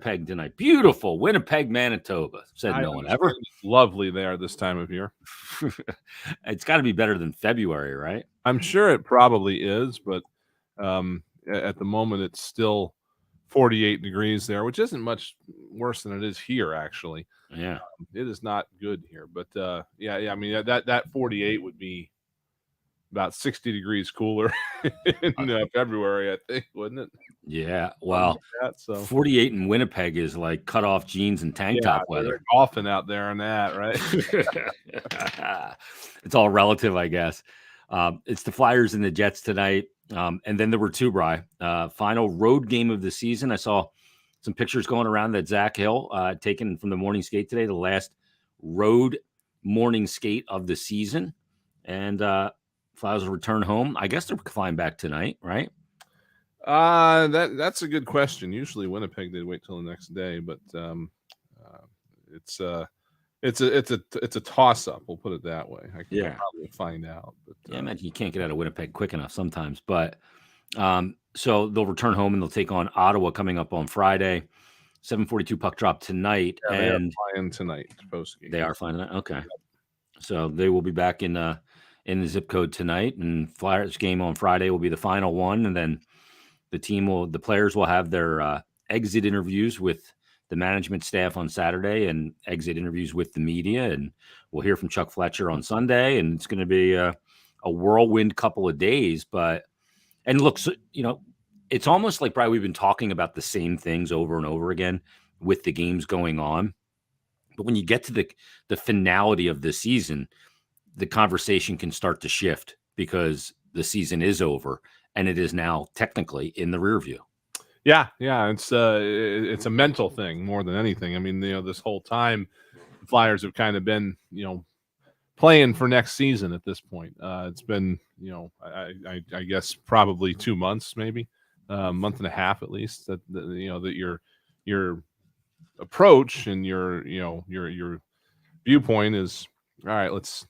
Winnipeg tonight. Beautiful. Winnipeg, Manitoba. Said no one ever. It's lovely there this time of year. It's got to be better than February, right? I'm sure it probably is, but at the moment it's still 48 degrees there, which isn't much worse than it is here, actually. Yeah. It is not good here. But, yeah, I mean, that 48 would be about 60 degrees cooler in February, I think, wouldn't it? Yeah, well, Like that, 48 in Winnipeg is like cut off jeans and tank top weather. They're golfing out there on that, right? It's all relative, I guess. It's the Flyers and the Jets tonight. And then there were two, Bri. Final road game of the season. I saw some pictures going around that Zach Hill taken from the morning skate today, the last road morning skate of the season. And Flyers will return home. I guess they're flying back tonight, right? That's a good question. Usually Winnipeg they wait till the next day, but it's a toss up. We'll put it that way. I can probably find out. But I imagine you can't get out of Winnipeg quick enough sometimes. But so they'll return home and they'll take on Ottawa coming up on Friday. 7:42 puck drop tonight. Yeah, and they are flying tonight. They are flying tonight. Okay, so they will be back in the zip code tonight, and Flyers game on Friday will be the final one, and then the players will have their exit interviews with the management staff on Saturday and exit interviews with the media. And we'll hear from Chuck Fletcher on Sunday. And it's going to be a whirlwind couple of days. And look, so, it's almost like, Brian, we've been talking about the same things over and over again with the games going on. But when you get to the finality of the season, the conversation can start to shift because the season is over and it is now technically in the rear view. Yeah, it's a mental thing more than anything. I mean, this whole time, the Flyers have kind of been, playing for next season at this point. It's been, I guess probably 2 months, maybe a month and a half at least. That your approach and your viewpoint is all right. Let's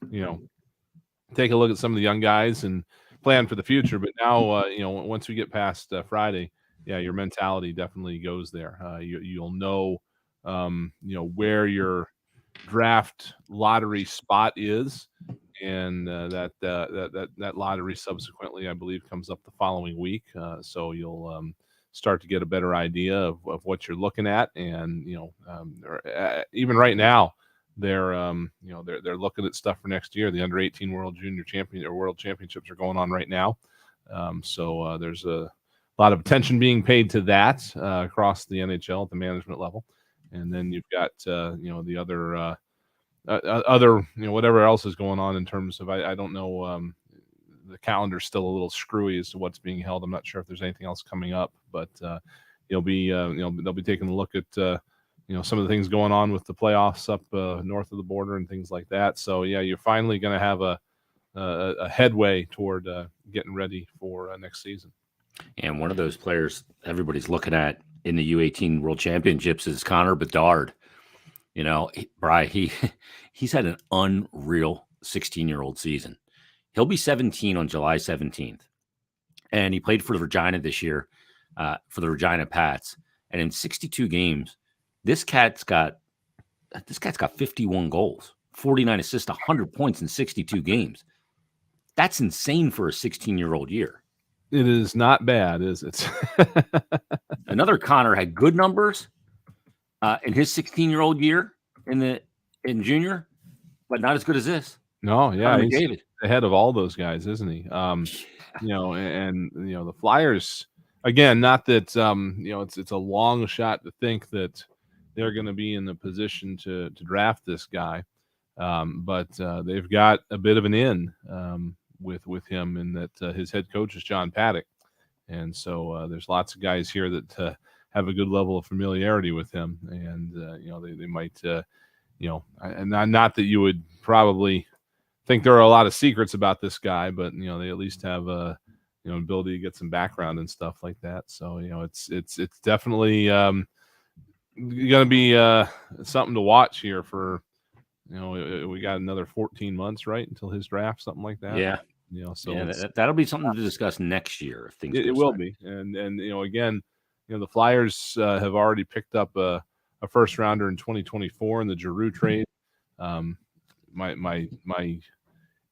take a look at some of the young guys and plan for the future. But now, once we get past Friday. Yeah, your mentality definitely goes there. You'll know, where your draft lottery spot is, and that lottery subsequently, I believe, comes up the following week. So you'll start to get a better idea of what you're looking at, and even right now, they're looking at stuff for next year. The under 18 World Championships are going on right now. So there's a lot of attention being paid to that across the NHL at the management level, and then you've got the other whatever else is going on in terms of I don't know, the calendar's still a little screwy as to what's being held. I'm not sure if there's anything else coming up, but they'll be taking a look at some of the things going on with the playoffs up north of the border and things like that. So yeah, you're finally going to have a headway toward getting ready for next season. And one of those players everybody's looking at in the U18 World Championships is Connor Bedard. He's had an unreal 16-year-old season. He'll be 17 on July 17th. And he played for Regina this year, for the Regina Pats. And in 62 games, this cat's got 51 goals, 49 assists, 100 points in 62 games. That's insane for a 16-year-old year. It is not bad, is it? Another Connor had good numbers in his 16-year-old year in junior, but not as good as this. No, yeah, he's David ahead of all those guys, isn't he? The Flyers again. Not that it's a long shot to think that they're going to be in the position to draft this guy, but they've got a bit of an in. With him, in that his head coach is John Paddock, and so there's lots of guys here that have a good level of familiarity with him, and they might and not that you would probably think there are a lot of secrets about this guy, but they at least have a ability to get some background and stuff like that. So it's definitely going to be something to watch here for. We got another 14 months, right, until his draft, something like that. Yeah. So that'll be something to discuss next year. If things it will be, and again, the Flyers have already picked up a first rounder in 2024 in the Giroux trade. My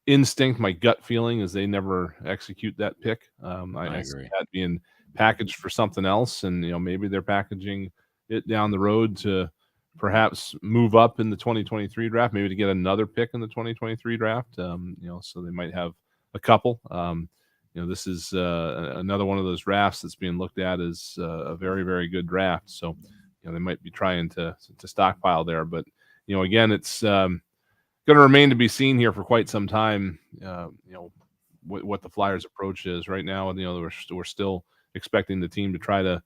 instinct, my gut feeling is they never execute that pick. I see agree. that being packaged for something else, and maybe they're packaging it down the road to perhaps move up in the 2023 draft, maybe to get another pick in the 2023 draft. So they might have a couple. This is another one of those drafts that's being looked at as a very, very good draft. So they might be trying to stockpile there, but again, it's going to remain to be seen here for quite some time. What the Flyers' approach is right now. We're still expecting the team to try to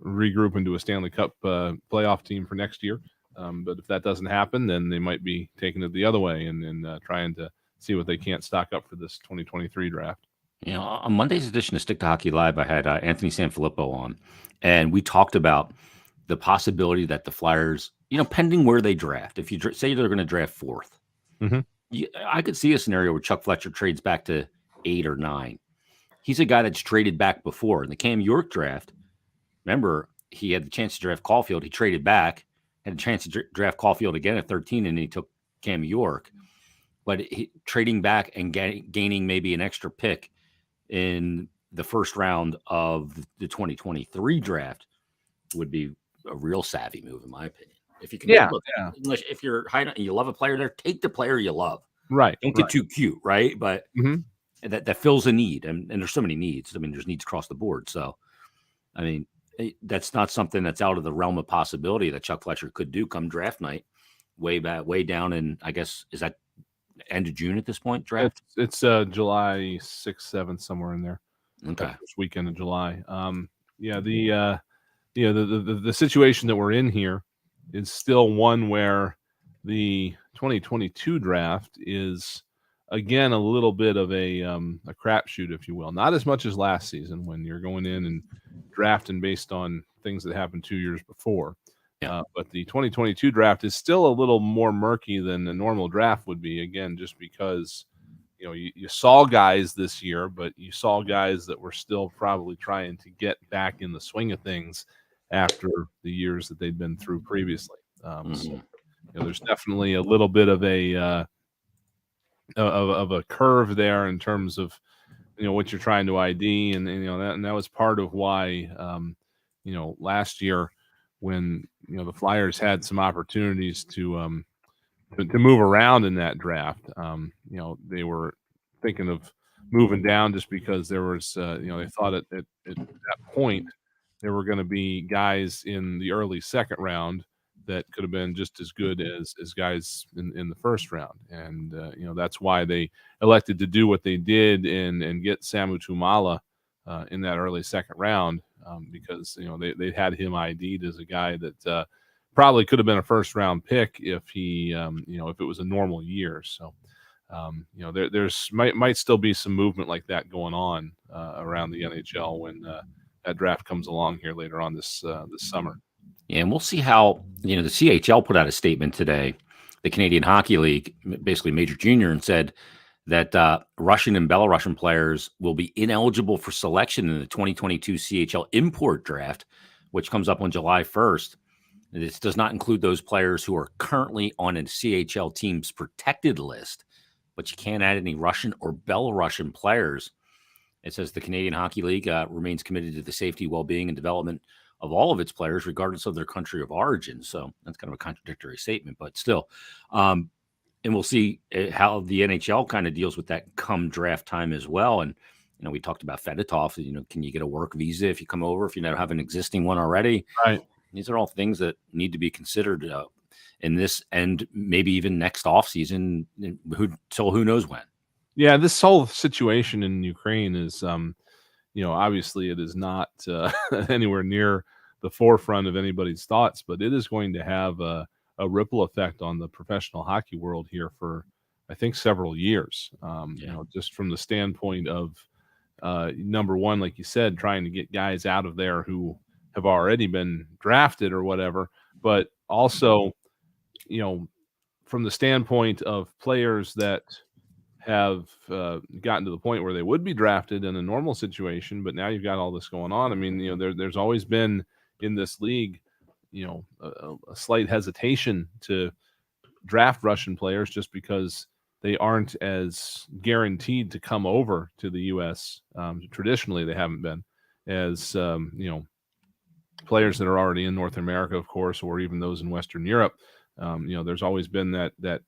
regroup into a Stanley Cup playoff team for next year. But if that doesn't happen, then they might be taking it the other way and trying to see what they can't stock up for this 2023 draft. On Monday's edition of Stick to Hockey Live, I had Anthony Sanfilippo on, and we talked about the possibility that the Flyers, pending where they draft, if you say they're going to draft fourth, I could see a scenario where Chuck Fletcher trades back to 8 or 9. He's a guy that's traded back before. In the Cam York draft, remember, he had the chance to draft Caulfield. He traded back, had a chance to draft Caulfield again at 13, and he took Cam York. But trading back and gaining maybe an extra pick in the first round of the 2023 draft would be a real savvy move, in my opinion. If you can, if you're high and you love a player there, take the player you love. Right. Don't get too cute, right? But that fills a need, and there's so many needs. I mean, there's needs across the board. So, I mean, that's not something that's out of the realm of possibility that Chuck Fletcher could do come draft night, way down. And I guess is that end of June at this point? Draft? It's July 6th, 7th, somewhere in there. Okay, first weekend of July. The situation that we're in here is still one where the 2022 draft is again a little bit of a crapshoot, if you will. Not as much as last season when you're going in and drafting based on things that happened 2 years before. But the 2022 draft is still a little more murky than the normal draft would be, again, just because you saw guys this year, but you saw guys that were still probably trying to get back in the swing of things after the years that they'd been through previously. So there's definitely a little bit of a curve there in terms of what you're trying to ID, and that was part of why last year when the Flyers had some opportunities to move around in that draft, they were thinking of moving down just because there was they thought at that point there were going to be guys in the early second round that could have been just as good as guys in the first round. And, that's why they elected to do what they did and get Samu Tumala in that early second round because, they had him ID'd as a guy that probably could have been a first round pick if he, if it was a normal year. So, there's might still be some movement like that going on around the NHL when that draft comes along here later on this summer. Yeah, and we'll see how, the CHL put out a statement today, the Canadian Hockey League, basically Major Junior, and said that Russian and Belarusian players will be ineligible for selection in the 2022 CHL import draft, which comes up on July 1st. This does not include those players who are currently on a CHL team's protected list, but you can't add any Russian or Belarusian players. It says the Canadian Hockey League remains committed to the safety, well-being, and development of all of its players, regardless of their country of origin. So that's kind of a contradictory statement, but still. And we'll see how the NHL kind of deals with that come draft time as well. And, we talked about Fedotov, can you get a work visa if you come over, if you don't have an existing one already? Right. These are all things that need to be considered in this and maybe even next offseason, who knows when. Yeah, this whole situation in Ukraine is, obviously it is not anywhere near the forefront of anybody's thoughts, but it is going to have a ripple effect on the professional hockey world here for, I think, several years. Just from the standpoint of, number one, like you said, trying to get guys out of there who have already been drafted or whatever, but also, from the standpoint of players that have gotten to the point where they would be drafted in a normal situation, but now you've got all this going on. I mean, there's always been in this league, a slight hesitation to draft Russian players just because they aren't as guaranteed to come over to the U.S. Traditionally, they haven't been as players that are already in North America, of course, or even those in Western Europe. There's always been that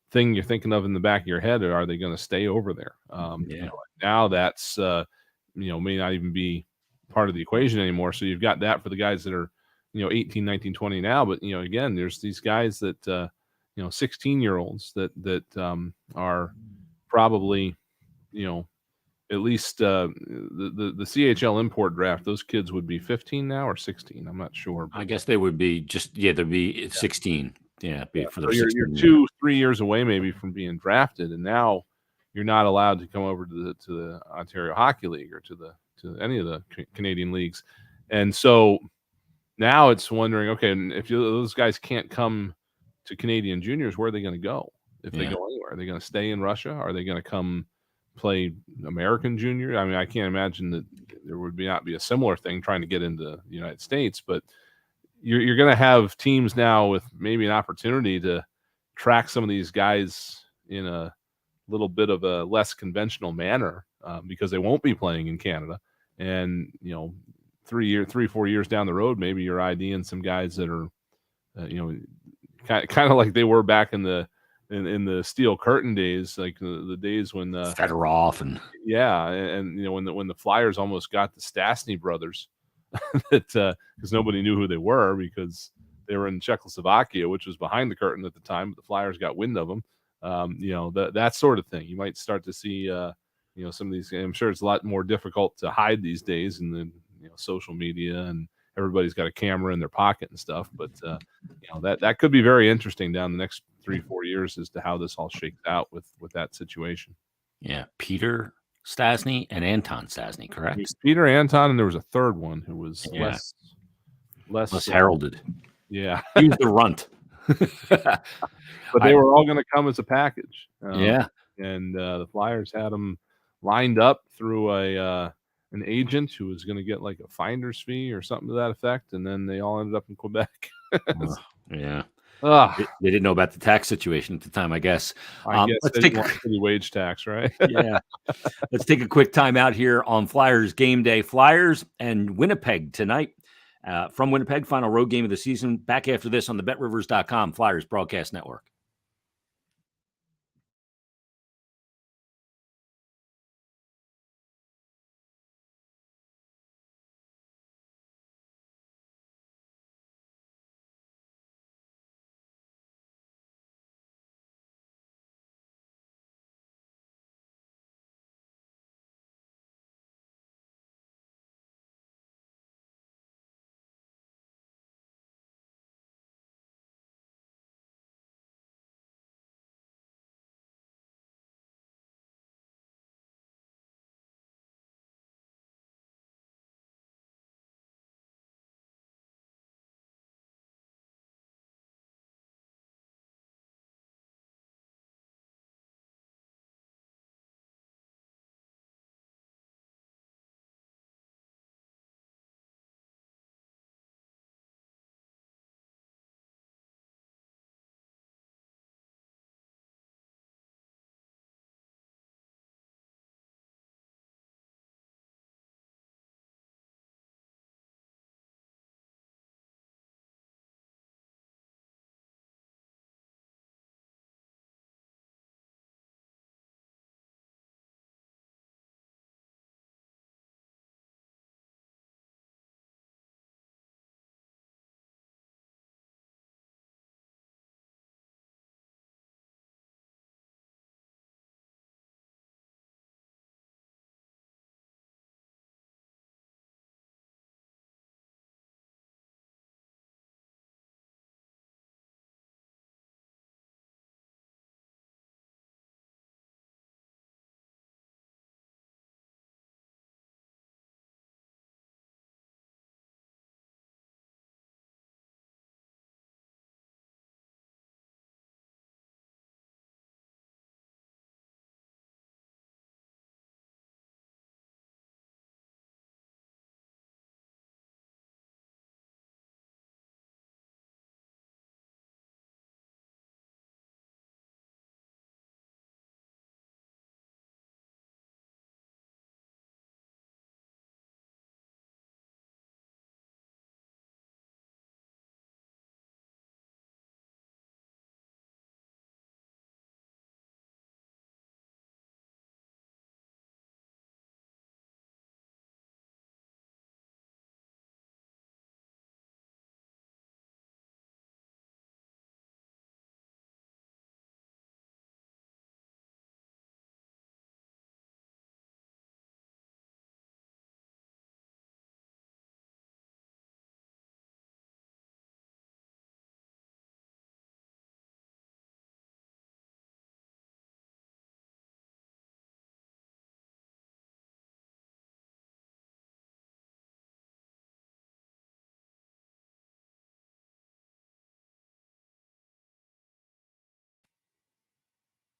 thing you're thinking of in the back of your head. Are they going to stay over there? Now that's may not even be part of the equation anymore. So you've got that for the guys that are 18, 19, 20 now. But again, there's these guys that 16-year-olds that are probably at least the CHL import draft. Those kids would be 15 now or 16. I'm not sure. I guess they would be they'd be 16. Yeah, for So their you're 16. 2-3 years away maybe from being drafted, and now you're not allowed to come over to the Ontario Hockey League or to any of the Canadian leagues, and so now it's wondering, okay, if those guys can't come to Canadian juniors, where are they going to go? If they go anywhere, are they going to stay in Russia? Are they going to come play American junior? I mean, I can't imagine that there would not be a similar thing trying to get into the United States, but you're going to have teams now with maybe an opportunity to track some of these guys in a little bit of a less conventional manner because they won't be playing in Canada. And 3-4 years down the road, maybe you're IDing some guys that are kind of like they were back in the Steel Curtain days, like the days when Fedorov and when the Flyers almost got the Stastny brothers, that because nobody knew who they were because they were in Czechoslovakia, which was behind the curtain at the time, but the Flyers got wind of them. That sort of thing. You might start to see some of these. I'm sure it's a lot more difficult to hide these days in the social media, and everybody's got a camera in their pocket and stuff. But that could be very interesting down the next 3-4 years as to how this all shakes out with that situation. Yeah, Peter Stastny and Anton Stastny, correct? Peter Anton, and there was a third one who was less heralded. Yeah, he was the runt. But they were all going to come as a package. And the Flyers had them lined up through an agent who was going to get like a finder's fee or something to that effect, and then they all ended up in Quebec. They didn't know about the tax situation at the time, I guess. Let's take the wage tax, right? Yeah. Let's take a quick time out here on Flyers game day. Flyers and Winnipeg tonight. From Winnipeg, final road game of the season. Back after this on the BetRivers.com Flyers Broadcast Network.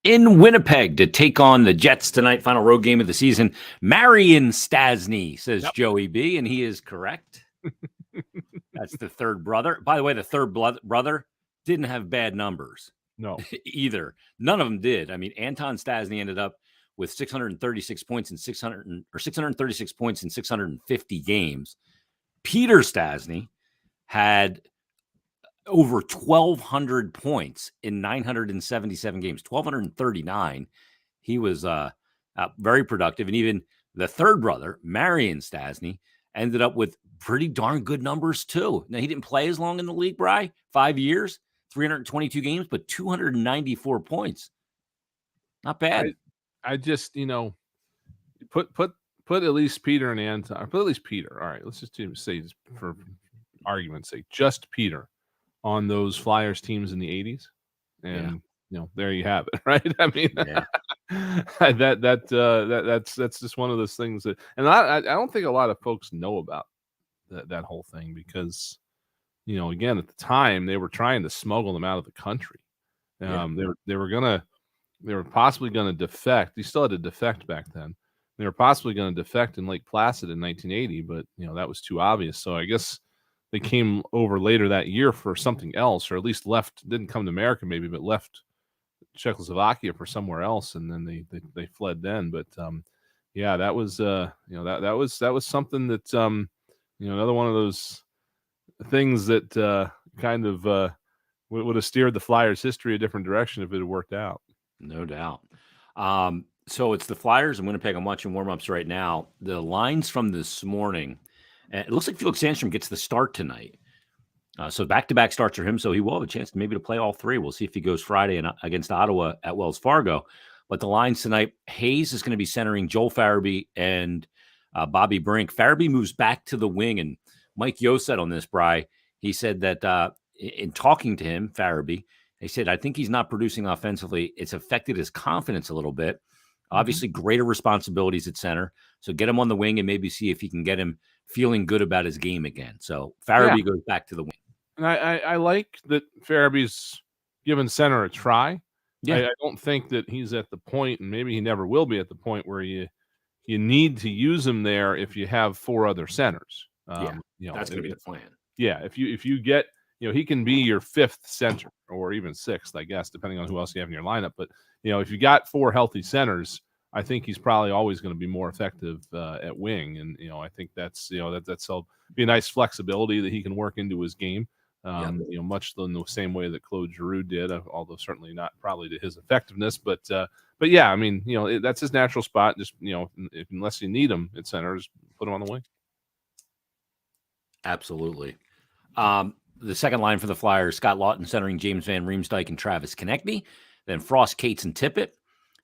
in Winnipeg to take on the Jets tonight. Final road game of the season. Marion Stasny, says Yep. Joey B, and he is correct. That's the third brother. By the way, the third brother didn't have bad numbers. No. Either. None of them did. I mean, Anton Stasny ended up with 636 points in 636 points in 650 games. Peter Stasny had over 1,200 points in 977 games, 1,239. He was very productive. And even the third brother, Marion Stasny, ended up with pretty darn good numbers too. Now, he didn't play as long in the league, Bry, 5 years, 322 games, but 294 points. Not bad. I just, put at least Peter and Anton, put at least Peter. All right, let's just say, for argument's sake, just Peter on those Flyers teams in the 80s. And there you have it, right? I mean, Yeah. that's just one of those things that, and I don't think a lot of folks know about that whole thing because, again, at the time they were trying to smuggle them out of the country. They were possibly gonna defect. He still had to defect back then. They were possibly going to defect in Lake Placid in 1980, but that was too obvious. So I guess they came over later that year for something else, or at least didn't come to America maybe, but left Czechoslovakia for somewhere else, and then they fled then. But that was that was something that another one of those things that kind of would have steered the Flyers' history a different direction if it had worked out. No doubt. So it's the Flyers and Winnipeg. I'm watching warm-ups right now. The lines from this morning, it looks like Felix Sandstrom gets the start tonight. So back-to-back starts for him, so he will have a chance to play all three. We'll see if he goes Friday against Ottawa at Wells Fargo. But the lines tonight, Hayes is going to be centering Joel Farabee and Bobby Brink. Farabee moves back to the wing, and Mike Yo said on this, Bry, he said that in talking to him, Farabee, he said, I think he's not producing offensively. It's affected his confidence a little bit. Obviously, greater responsibilities at center. So get him on the wing and maybe see if he can get him feeling good about his game again. So Farabee goes back to the wing. And I like that Farabee's given center a try. Yeah. I don't think that he's at the point, and maybe he never will be at the point where you need to use him there if you have four other centers. That's going to be the plan. Yeah, if you get, he can be your fifth center or even sixth, I guess, depending on who else you have in your lineup. But if you got four healthy centers, I think he's probably always going to be more effective at wing. And I think that's be a nice flexibility that he can work into his game. Much in the same way that Claude Giroux did, although certainly not probably to his effectiveness. But yeah, I mean, that's his natural spot. Just unless you need him at center, just put him on the wing. Absolutely. The second line for the Flyers, Scott Lawton centering James Van Riemsdyk and Travis Konechny, then Frost, Cates, and Tippett,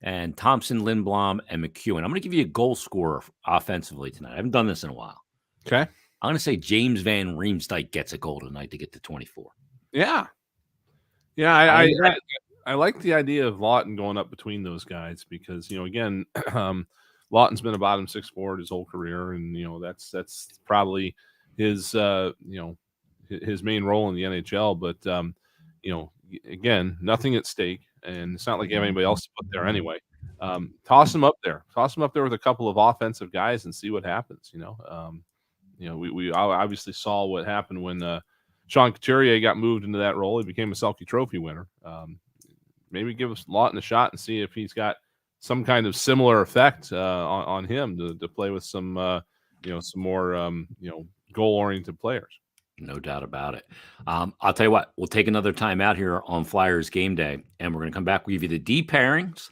and Thompson, Lindblom, and McEwen. I'm going to give you a goal scorer offensively tonight. I haven't done this in a while. Okay. I'm going to say James Van Riemsdyk gets a goal tonight to get to 24. Yeah. Yeah, I like the idea of Lawton going up between those guys because, again, Lawton's been a bottom six forward his whole career, and that's probably his his main role in the NHL. But again, nothing at stake, and it's not like you have anybody else to put there anyway. Toss him up there with a couple of offensive guys and see what happens. We obviously saw what happened when Sean Couturier got moved into that role. He became a Selke Trophy winner. Maybe give us Lawton a shot and see if he's got some kind of similar effect on him to play with some some more goal-oriented players. No doubt about it. I'll tell you what, we'll take another time out here on Flyers game day, and we're going to come back. We'll give you the D pairings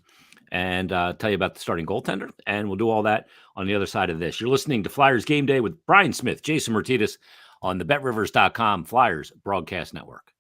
and tell you about the starting goaltender, and we'll do all that on the other side of this. You're listening to Flyers Game Day with Brian Smith, Jason Myrtetus on the BetRivers.com Flyers Broadcast Network.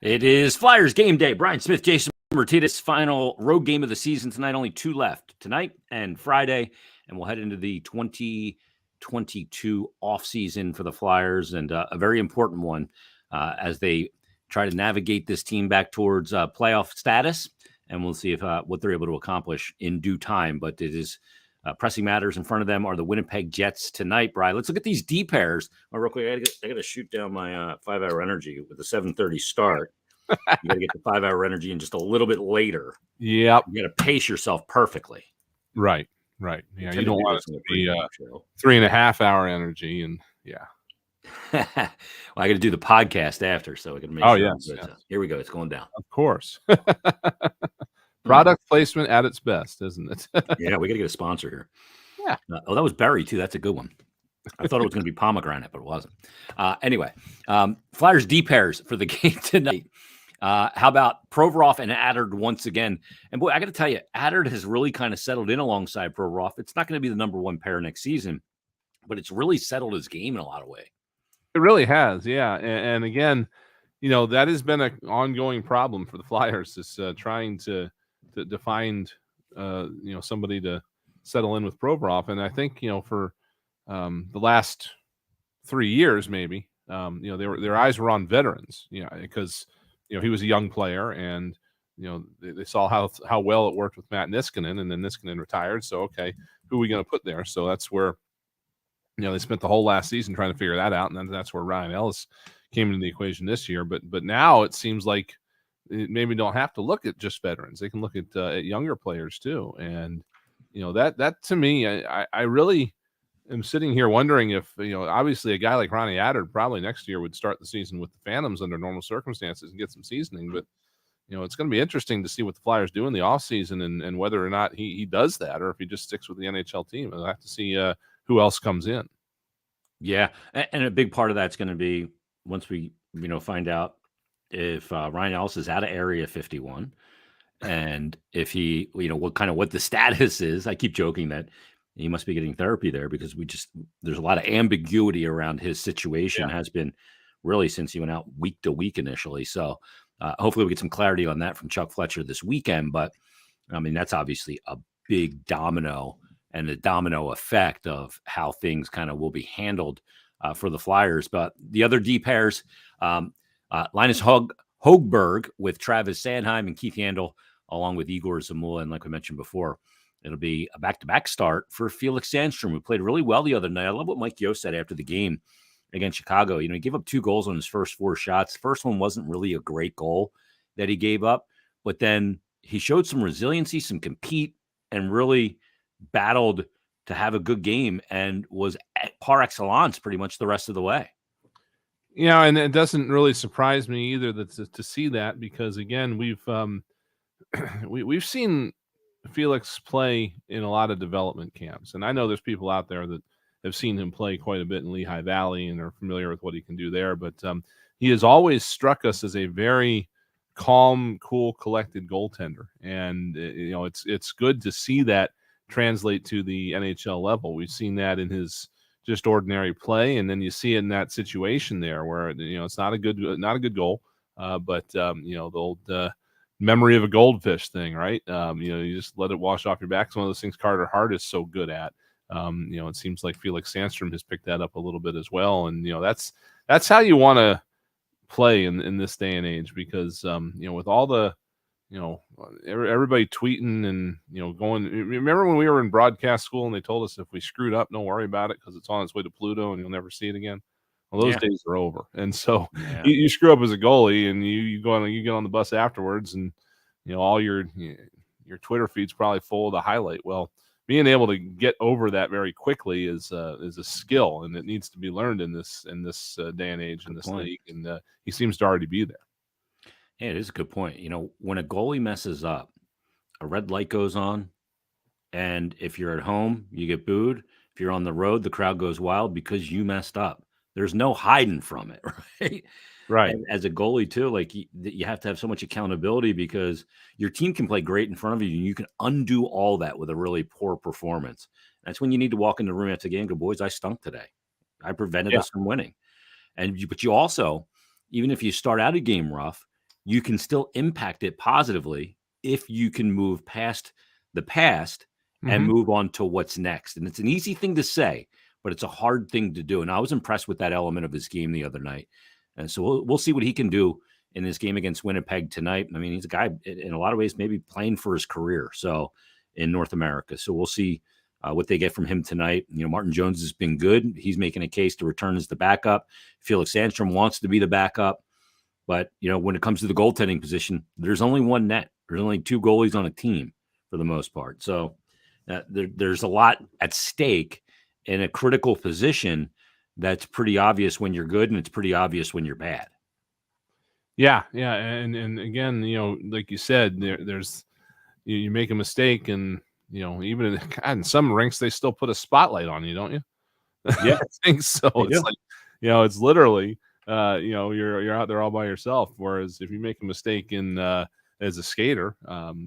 It is Flyers game day. Brian Smith, Jason Myrtetus, final road game of the season tonight. Only two left, tonight and Friday. And we'll head into the 2022 offseason for the Flyers, and a very important one as they try to navigate this team back towards playoff status. And we'll see if what they're able to accomplish in due time. But it is pressing matters in front of them are the Winnipeg Jets tonight, Brian. Let's look at these D pairs. Oh, real quick, I got to shoot down my 5-hour energy with the 7:30 start. You got to get the 5-hour energy in just a little bit later. Yep. You got to pace yourself perfectly. Right. Yeah, you don't want it to be 3.5 hour energy, and yeah. Well, I got to do the podcast after, so I can make. Oh, sure yes. Here we go. It's going down. Of course. Product placement at its best, isn't it? Yeah, we got to get a sponsor here. Yeah. Oh, that was berry too. That's a good one. I thought it was going to be pomegranate, but it wasn't. Anyway, Flyers D pairs for the game tonight. How about Provorov and Adard once again? And boy, I got to tell you, Adard has really kind of settled in alongside Provorov. It's not going to be the number one pair next season, but it's really settled his game in a lot of ways. It really has, yeah. And again, that has been an ongoing problem for the Flyers, is trying to find somebody to settle in with Provorov. And I think for the last 3 years, maybe their eyes were on veterans, because he was a young player, and they saw how well it worked with Matt Niskanen, and then Niskanen retired. So okay, who are we going to put there? So that's where they spent the whole last season trying to figure that out, and then that's where Ryan Ellis came into the equation this year. But now it seems like maybe don't have to look at just veterans; they can look at younger players too. And that to me, I really am sitting here wondering if obviously a guy like Ronnie Adard probably next year would start the season with the Phantoms under normal circumstances and get some seasoning. But it's going to be interesting to see what the Flyers do in the offseason and whether or not he does that, or if he just sticks with the NHL team. I'll have to see who else comes in. Yeah, and a big part of that's going to be once we find out if Ryan Ellis is out of Area 51, and if he what the status is. I keep joking that he must be getting therapy there, because there's a lot of ambiguity around his situation. Has been really since he went out week to week initially. So hopefully we get some clarity on that from Chuck Fletcher this weekend. But I mean, that's obviously a big domino, and the domino effect of how things kind of will be handled for the Flyers. But the other D pairs, Linus Hogberg with Travis Sanheim and Keith Yandel, along with Igor Zamula. And like we mentioned before, it'll be a back-to-back start for Felix Sandstrom, who played really well the other night. I love what Mike Yost said after the game against Chicago. He gave up 2 goals on his first 4 shots. The first one wasn't really a great goal that he gave up, but then he showed some resiliency, some compete, and really battled to have a good game, and was par excellence pretty much the rest of the way. Yeah, and it doesn't really surprise me either to see that, because again, we've seen Felix play in a lot of development camps, and I know there's people out there that have seen him play quite a bit in Lehigh Valley and are familiar with what he can do there. But he has always struck us as a very calm, cool, collected goaltender, and it's good to see that translate to the NHL level. We've seen that in his just ordinary play, and then you see it in that situation there where it's not a good goal, but the old memory of a goldfish thing, right? You just let it wash off your back. It's one of those things Carter Hart is so good at. It seems like Felix Sandstrom has picked that up a little bit as well, and that's how you want to play in this day and age, because with all the everybody tweeting and going. Remember when we were in broadcast school and they told us if we screwed up, don't worry about it because it's on its way to Pluto and you'll never see it again. Well, those days are over, and so you screw up as a goalie and you get on the bus afterwards, and all your Twitter feed's probably full of the highlight. Well, being able to get over that very quickly is a skill, and it needs to be learned in this day and age in this league, and he seems to already be there. Yeah, it is a good point. When a goalie messes up, a red light goes on, and if you're at home, you get booed. If you're on the road, the crowd goes wild because you messed up. There's no hiding from it, right? Right. And as a goalie too, like you have to have so much accountability, because your team can play great in front of you, and you can undo all that with a really poor performance. That's when you need to walk in the room after the game and go, boys, I stunk today. I prevented us from winning. But you also, even if you start out a game rough, you can still impact it positively if you can move past the past and move on to what's next. And it's an easy thing to say, but it's a hard thing to do. And I was impressed with that element of his game the other night. And so we'll see what he can do in this game against Winnipeg tonight. I mean, he's a guy in a lot of ways maybe playing for his career. So in North America. So we'll see what they get from him tonight. You know, Martin Jones has been good. He's making a case to return as the backup. Felix Sandstrom wants to be the backup. But, you know, when it comes to the goaltending position, there's only one net. There's only two goalies on a team for the most part. So there's a lot at stake in a critical position that's pretty obvious when you're good and it's pretty obvious when you're bad. Yeah. And again, you know, like you said, there's you make a mistake and, you know, even in some rinks, they still put a spotlight on you, don't you? Yeah, I think so. It's like, you know, it's literally, you know, you're out there all by yourself. Whereas if you make a mistake in as a skater,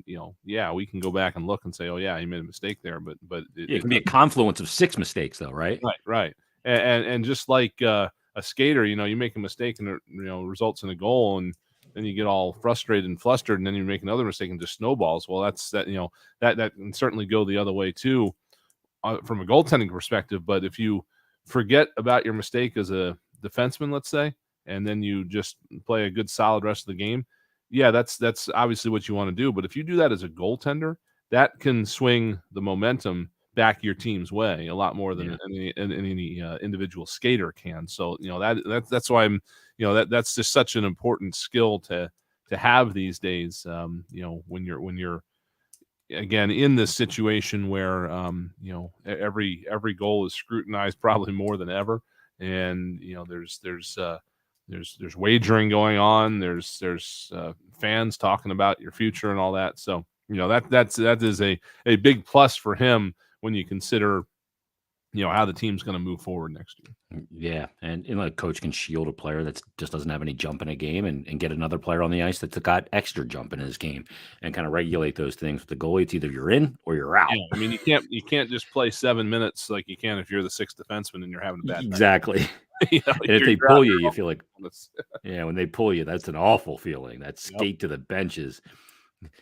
you know, yeah, we can go back and look and say, oh yeah, he made a mistake there. But it can be a confluence of 6 mistakes, though, right? Right. And just like a skater, you know, you make a mistake and it, you know, results in a goal, and then you get all frustrated and flustered, and then you make another mistake and just snowballs. Well, that's that. You know, that can certainly go the other way too, from a goaltending perspective. But if you forget about your mistake as a defenseman, let's say, and then you just play a good solid rest of the game, yeah, that's obviously what you want to do. But if you do that as a goaltender, that can swing the momentum back your team's way a lot more than any individual skater can. So, you know, that's why I'm, you know, that's just such an important skill to have these days. You know, when you're again in this situation where you know, every goal is scrutinized probably more than ever, and you know, there's wagering going on. There's fans talking about your future and all that. So, you know, that is a big plus for him when you consider, you know, how the team's going to move forward next year. Yeah, and you know, a coach can shield a player that just doesn't have any jump in a game and get another player on the ice that's got extra jump in his game and kind of regulate those things. With the goalie, it's either you're in or you're out. Yeah, I mean, you can't just play 7 minutes like you can if you're the sixth defenseman and you're having a bad time. Exactly. You know, and if they pull you, you feel like, yeah, when they pull you, that's an awful feeling. That skate to the benches.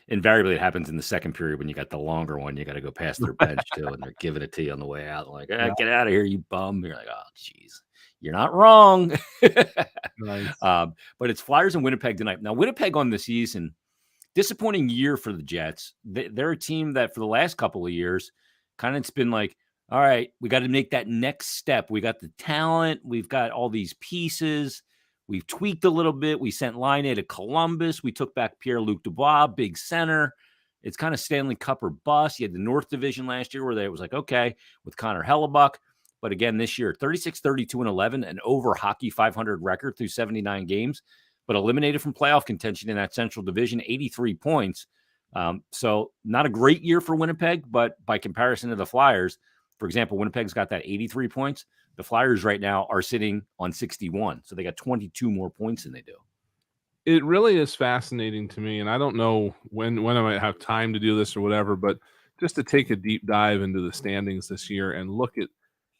Invariably, it happens in the second period when you got the longer one. You got to go past their bench too, and they're giving it to you on the way out. Like, get out of here, you bum! You're like, oh, geez, you're not wrong. Nice. But it's Flyers and Winnipeg tonight. Now, Winnipeg on the season, disappointing year for the Jets. They're a team that for the last couple of years, kind of it's been like, all right, we got to make that next step. We got the talent. We've got all these pieces. We've tweaked a little bit. We sent Line A to Columbus. We took back Pierre-Luc Dubois, big center. It's kind of Stanley Cup or bust. You had the North Division last year where it was like, okay, with Connor Hellebuck. But again, this year, 36, 32, and 11, an over hockey 500 record through 79 games, but eliminated from playoff contention in that Central Division, 83 points. So not a great year for Winnipeg, but by comparison to the Flyers, for example, Winnipeg's got that 83 points. The Flyers right now are sitting on 61. So they got 22 more points than they do. It really is fascinating to me. And I don't know when I might have time to do this or whatever, but just to take a deep dive into the standings this year and look at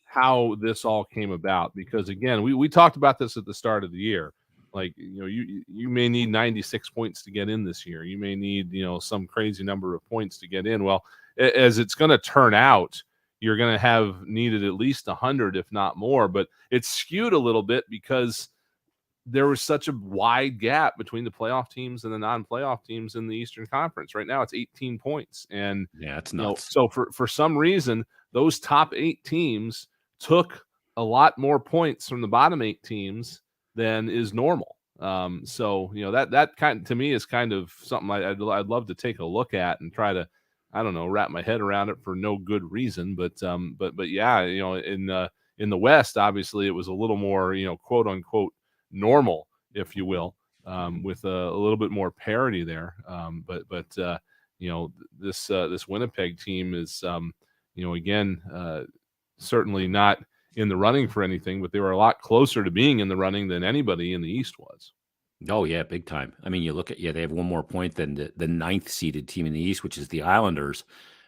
how this all came about. Because again, we talked about this at the start of the year. Like, you know, you may need 96 points to get in this year. You may need, you know, some crazy number of points to get in. Well, as it's going to turn out, you're going to have needed at least 100, if not more. But it's skewed a little bit because there was such a wide gap between the playoff teams and the non-playoff teams in the Eastern Conference. Right now, it's 18 points. And yeah, it's nuts. You know, so for some reason, those top 8 teams took a lot more points from the bottom 8 teams than is normal. So, you know, that kind to me is kind of something I'd love to take a look at and try to, I don't know, wrap my head around it for no good reason. But yeah, you know, in the West, obviously it was a little more, you know, quote unquote normal, if you will, with a little bit more parity there. But you know, this Winnipeg team is, you know, again, certainly not in the running for anything, but they were a lot closer to being in the running than anybody in the East was. Oh, yeah, big time. I mean, you look at, they have one more point than the 9th seeded team in the East, which is the Islanders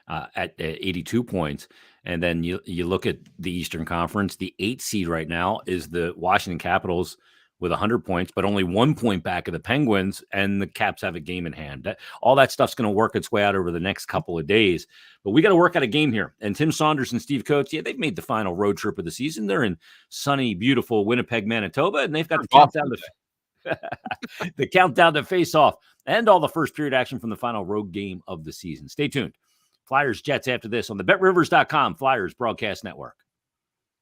at 82 points. And then you look at the Eastern Conference, the 8th seed right now is the Washington Capitals with 100 points, but only 1 point back of the Penguins, and the Caps have a game in hand. All that stuff's going to work its way out over the next couple of days. But we got to work out a game here. And Tim Saunders and Steve Coates, they've made the final road trip of the season. They're in sunny, beautiful Winnipeg, Manitoba, and they've got the countdown to face off and all the first period action from the final road game of the season. Stay tuned. Flyers Jets after this on the BetRivers.com Flyers Broadcast Network.